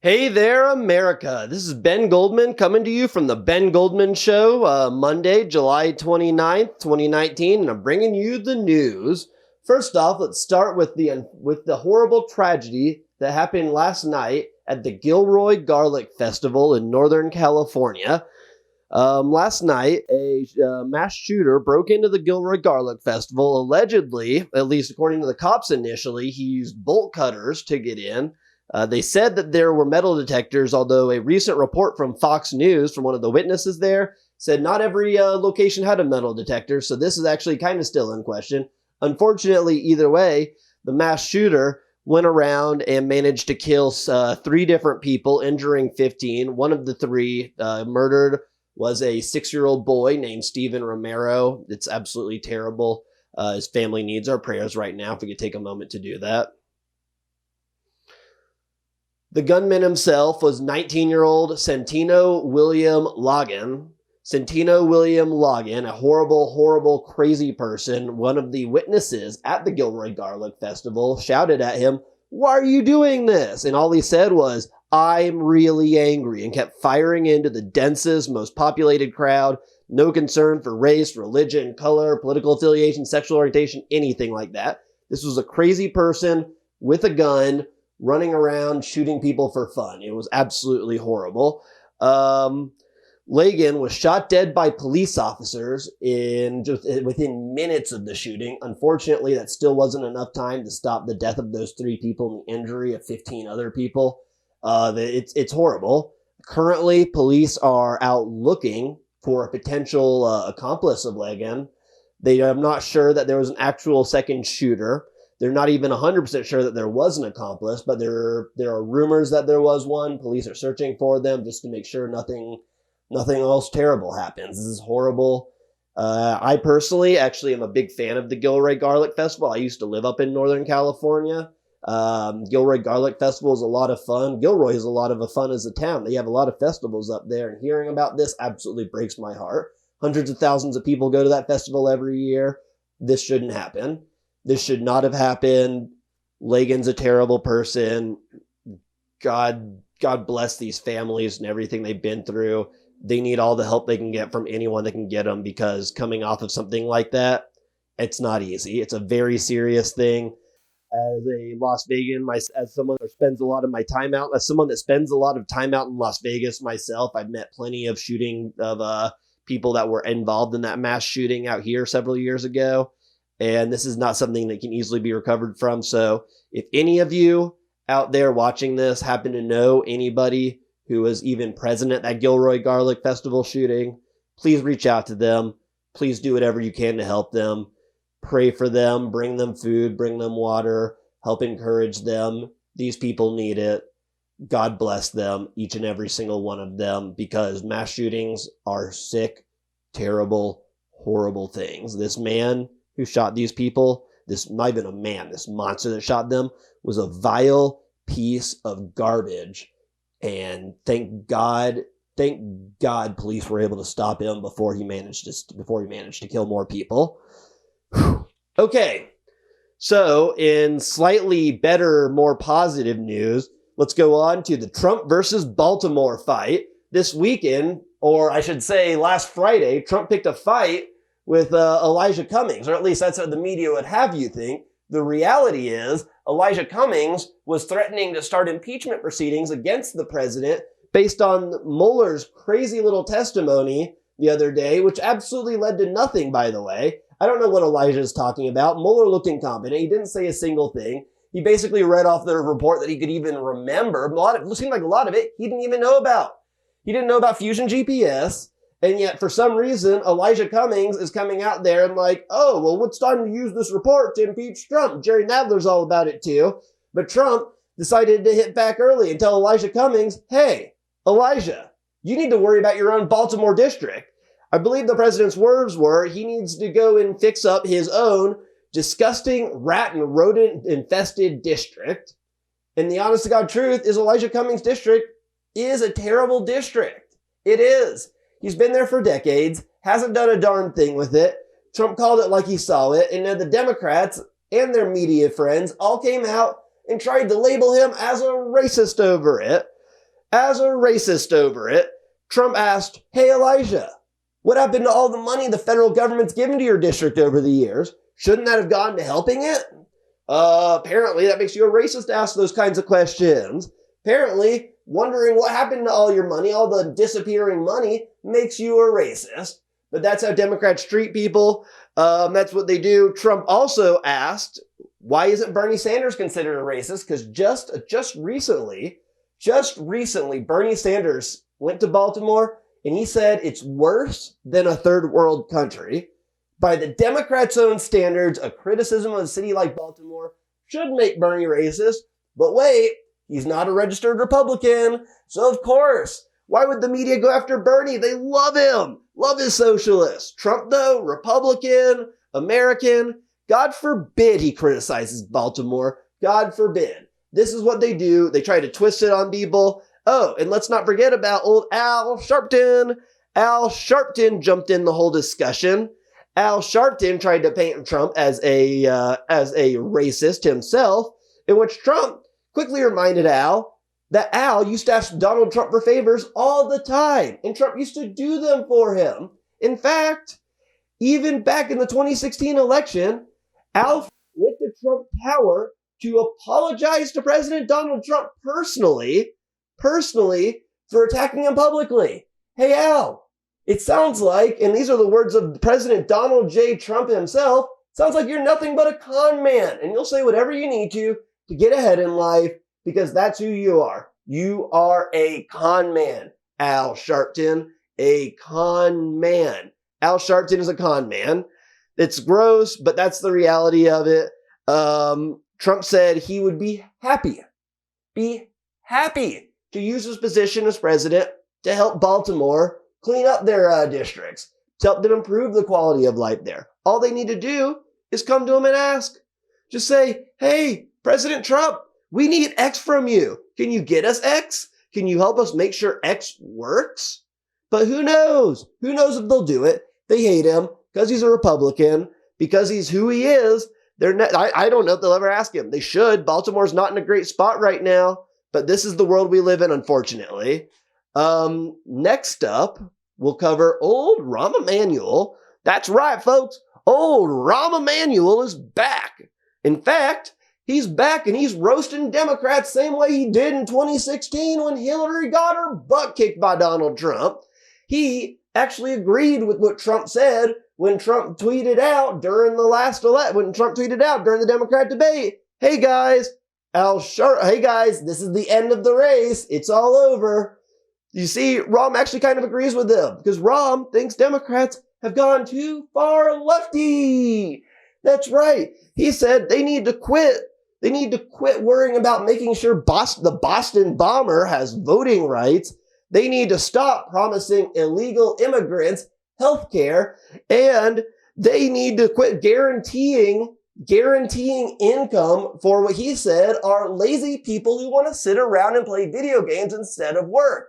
Hey there, America. This is Ben Goldman coming to you from the Ben Goldman Show, Monday, July 29th, 2019, and I'm bringing you the news. First off, let's start with the horrible tragedy that happened last night at the Gilroy Garlic Festival in Northern California. Last night, a mass shooter broke into the Gilroy Garlic Festival. Allegedly, at least according to the cops initially, he used bolt cutters to get in. They said that there were metal detectors, although a recent report from Fox News, from one of the witnesses there, said not every location had a metal detector, so this is actually kind of still in question. Unfortunately, either way, the mass shooter went around and managed to kill 3 different people, injuring 15. One of the 3 murdered was a 6-year-old boy named Steven Romero. It's absolutely terrible. His family needs our prayers right now, if we could take a moment to do that. The gunman himself was 19-year-old Santino William Logan. Santino William Logan, a horrible, horrible, crazy person. One of the witnesses at the Gilroy Garlic Festival shouted at him, "Why are you doing this?" And all he said was, "I'm really angry," and kept firing into the densest, most populated crowd. No concern for race, religion, color, political affiliation, sexual orientation, anything like that. This was a crazy person with a gun running around shooting people for fun. It was absolutely horrible. Logan was shot dead by police officers within minutes of the shooting. Unfortunately, that still wasn't enough time to stop the death of those 3 people and the injury of 15 other people. It's horrible. Currently, police are out looking for a potential accomplice of Logan. I'm not sure that there was an actual second shooter. They're not even 100% sure that there was an accomplice, but there are rumors that there was one. Police are searching for them just to make sure nothing else terrible happens. This is horrible. I personally actually am a big fan of the Gilroy Garlic Festival. I used to live up in Northern California. Gilroy Garlic Festival is a lot of fun. Gilroy is a lot of fun as a town. They have a lot of festivals up there, and hearing about this absolutely breaks my heart. Hundreds of thousands of people go to that festival every year. This shouldn't happen. This should not have happened. Logan's a terrible person. God bless these families and everything they've been through. They need all the help they can get from anyone that can get them, because coming off of something like that, it's not easy. It's a very serious thing. As a Las Vegan, as someone that spends a lot of time out in Las Vegas myself, I've met plenty of people that were involved in that mass shooting out here several years ago. And this is not something that can easily be recovered from. So if any of you out there watching this happen to know anybody who was even present at that Gilroy Garlic Festival shooting, please reach out to them. Please do whatever you can to help them. Pray for them, bring them food, bring them water, help encourage them. These people need it. God bless them, each and every single one of them, because mass shootings are sick, terrible, horrible things. This man who shot these people, this monster that shot them, was a vile piece of garbage. And thank God police were able to stop him before he managed to kill more people. Okay, so in slightly better, more positive news, let's go on to the Trump versus Baltimore fight. This weekend, or I should say last Friday, Trump picked a fight with Elijah Cummings, or at least that's what the media would have you think. The reality is Elijah Cummings was threatening to start impeachment proceedings against the president based on Mueller's crazy little testimony the other day, which absolutely led to nothing, by the way. I don't know what Elijah is talking about. Mueller looked incompetent. He didn't say a single thing. He basically read off the report that he could even remember. It seemed like a lot of it he didn't even know about. He didn't know about Fusion GPS. And yet, for some reason, Elijah Cummings is coming out there and like, oh, well, it's time to use this report to impeach Trump. Jerry Nadler's all about it too. But Trump decided to hit back early and tell Elijah Cummings, hey, Elijah, you need to worry about your own Baltimore district. I believe the president's words were he needs to go and fix up his own disgusting rat and rodent infested district. And the honest to God truth is Elijah Cummings' district is a terrible district. It is. He's been there for decades, hasn't done a darn thing with it. Trump called it like he saw it, and then the Democrats and their media friends all came out and tried to label him as a racist over it. as a racist over it, Trump asked, hey, Elijah, what happened to all the money the federal government's given to your district over the years? Shouldn't that have gone to helping it? Apparently that makes you a racist to ask those kinds of questions. Apparently, wondering what happened to all your money, all the disappearing money, makes you a racist. But that's how Democrats treat people. That's what they do. Trump also asked, why isn't Bernie Sanders considered a racist? Because just recently, Bernie Sanders went to Baltimore and he said it's worse than a third world country. By the Democrats' own standards, a criticism of a city like Baltimore should make Bernie racist. But wait, he's not a registered Republican. So of course, why would the media go after Bernie? They love him. Love his socialists. Trump, though, Republican, American. God forbid he criticizes Baltimore. God forbid. This is what they do. They try to twist it on people. Oh, and let's not forget about old Al Sharpton. Al Sharpton jumped in the whole discussion. Al Sharpton tried to paint Trump as a racist himself, in which Trump quickly reminded Al that Al used to ask Donald Trump for favors all the time, and Trump used to do them for him. In fact, even back in the 2016 election, Al went to Trump Tower to apologize to President Donald Trump personally for attacking him publicly. Hey, Al, it sounds like, and these are the words of President Donald J. Trump himself, sounds like you're nothing but a con man, and you'll say whatever you need to get ahead in life, because that's who you are. You are a con man, Al Sharpton, a con man. Al Sharpton is a con man. It's gross, but that's the reality of it. Trump said he would be happy to use his position as president to help Baltimore clean up their districts, to help them improve the quality of life there. All they need to do is come to him and ask. Just say, hey, President Trump, we need X from you. Can you get us X? Can you help us make sure X works? But who knows? Who knows if they'll do it? They hate him because he's a Republican, because he's who he is. I don't know if they'll ever ask him. They should. Baltimore's not in a great spot right now, but this is the world we live in, unfortunately. Next up, we'll cover old Rahm Emanuel. That's right, folks. Old Rahm Emanuel is back. In fact, he's back and he's roasting Democrats same way he did in 2016 when Hillary got her butt kicked by Donald Trump. He actually agreed with what Trump said when Trump tweeted out during the Democrat debate. Hey guys, this is the end of the race. It's all over. You see, Rahm actually kind of agrees with him because Rahm thinks Democrats have gone too far lefty. That's right. He said they need to quit. They need to quit worrying about making sure the Boston bomber has voting rights. They need to stop promising illegal immigrants health care, and they need to quit guaranteeing income for what he said are lazy people who want to sit around and play video games instead of work.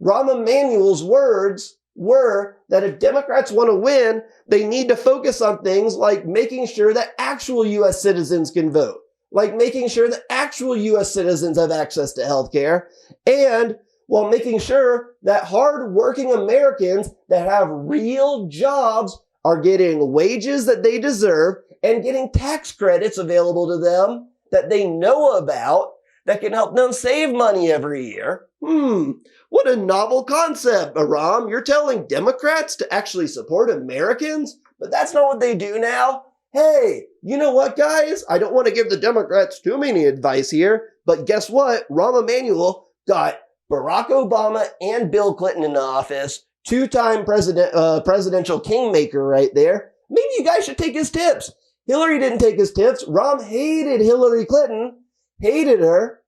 Rahm Emanuel's words were that if Democrats want to win, they need to focus on things like making sure that actual U.S. citizens can vote, like making sure that actual U.S. citizens have access to health care, and while making sure that hard-working Americans that have real jobs are getting wages that they deserve and getting tax credits available to them that they know about that can help them save money every year. What a novel concept, Rahm. You're telling Democrats to actually support Americans? But that's not what they do now. Hey, you know what, guys? I don't want to give the Democrats too many advice here, but guess what? Rahm Emanuel got Barack Obama and Bill Clinton in office, two-time presidential kingmaker right there. Maybe you guys should take his tips. Hillary didn't take his tips. Rahm hated Hillary Clinton, hated her,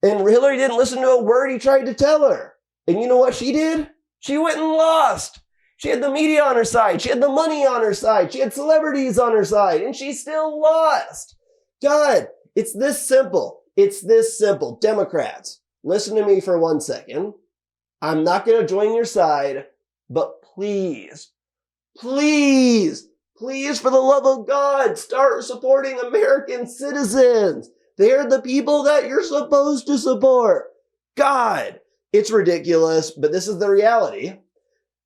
and Hillary didn't listen to a word he tried to tell her. And you know what she did? She went and lost. She had the media on her side. She had the money on her side. She had celebrities on her side, and she still lost. God, it's this simple. It's this simple. Democrats, listen to me for 1 second. I'm not going to join your side, but please, for the love of God, start supporting American citizens. They're the people that you're supposed to support. God, It's ridiculous, but this is the reality.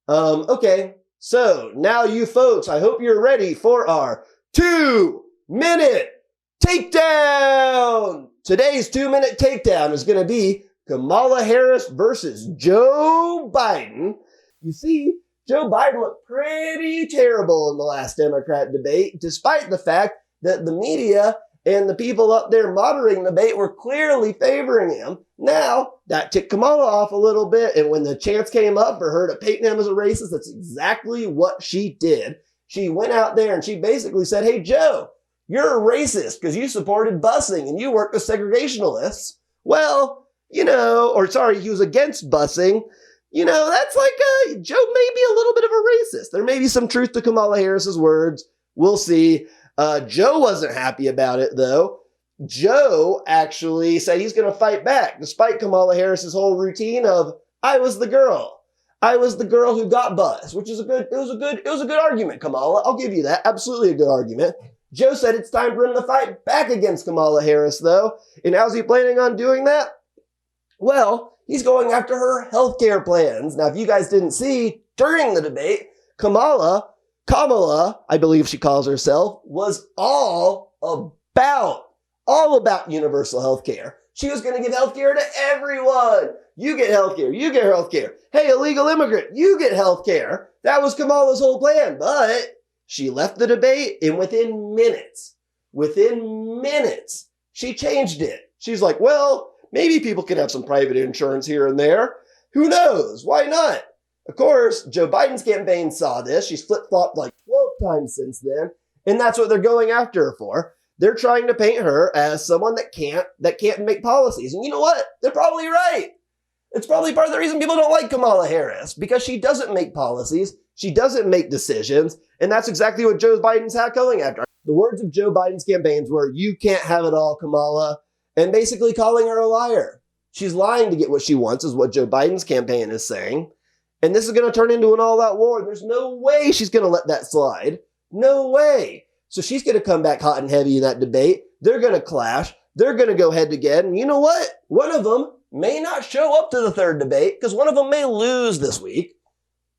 Okay, so now you folks, I hope you're ready for our 2-minute takedown. Today's 2-minute takedown is going to be Kamala Harris versus Joe Biden. You see, Joe Biden looked pretty terrible in the last Democrat debate, despite the fact that the media and the people up there moderating the debate were clearly favoring him. Now, that ticked Kamala off a little bit, and when the chance came up for her to paint him as a racist, that's exactly what she did. She went out there and she basically said, hey, Joe, you're a racist because you supported busing and you worked with segregationalists. Well, he was against busing. That's like, Joe may be a little bit of a racist. There may be some truth to Kamala Harris's words. We'll see. Joe wasn't happy about it, though. Joe actually said he's going to fight back, despite Kamala Harris's whole routine of, I was the girl. I was the girl who got buzzed, which is it was a good argument, Kamala. I'll give you that. Absolutely a good argument. Joe said it's time for him to fight back against Kamala Harris, though. And how's he planning on doing that? Well, he's going after her healthcare plans. Now, if you guys didn't see, during the debate, Kamala, I believe she calls herself, was all about universal healthcare. She was going to give healthcare to everyone. You get healthcare. You get healthcare. Hey, illegal immigrant, you get healthcare. That was Kamala's whole plan. But she left the debate, and within minutes, she changed it. She's like, well, maybe people can have some private insurance here and there. Who knows? Why not? Of course, Joe Biden's campaign saw this. She's flip-flopped like 12 times since then, and that's what they're going after her for. They're trying to paint her as someone that can't make policies. And you know what? They're probably right. It's probably part of the reason people don't like Kamala Harris, because she doesn't make policies, she doesn't make decisions, and that's exactly what Joe Biden's going after. The words of Joe Biden's campaigns were, you can't have it all, Kamala, and basically calling her a liar. She's lying to get what she wants, is what Joe Biden's campaign is saying. And this is going to turn into an all-out war. There's no way she's going to let that slide. No way. So she's going to come back hot and heavy in that debate. They're going to clash. They're going to go head-to-head. And you know what? One of them may not show up to the third debate because one of them may lose this week.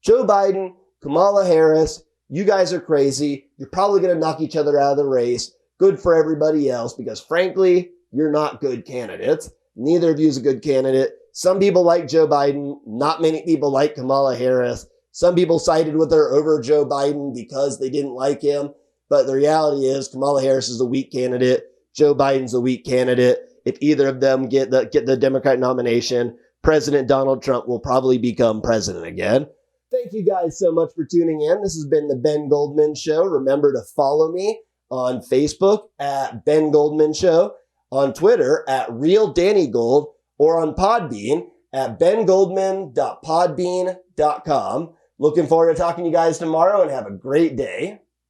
Joe Biden, Kamala Harris, you guys are crazy. You're probably going to knock each other out of the race. Good for everybody else because, frankly, you're not good candidates. Neither of you is a good candidate. Some people like Joe Biden. Not many people like Kamala Harris. Some people sided with her over Joe Biden because they didn't like him. But the reality is Kamala Harris is a weak candidate. Joe Biden's a weak candidate. If either of them get the Democrat nomination, President Donald Trump will probably become president again. Thank you guys so much for tuning in. This has been the Ben Goldman Show. Remember to follow me on Facebook at Ben Goldman Show, on Twitter at RealDannyGold, or on Podbean at bengoldman.podbean.com. Looking forward to talking to you guys tomorrow, and have a great day.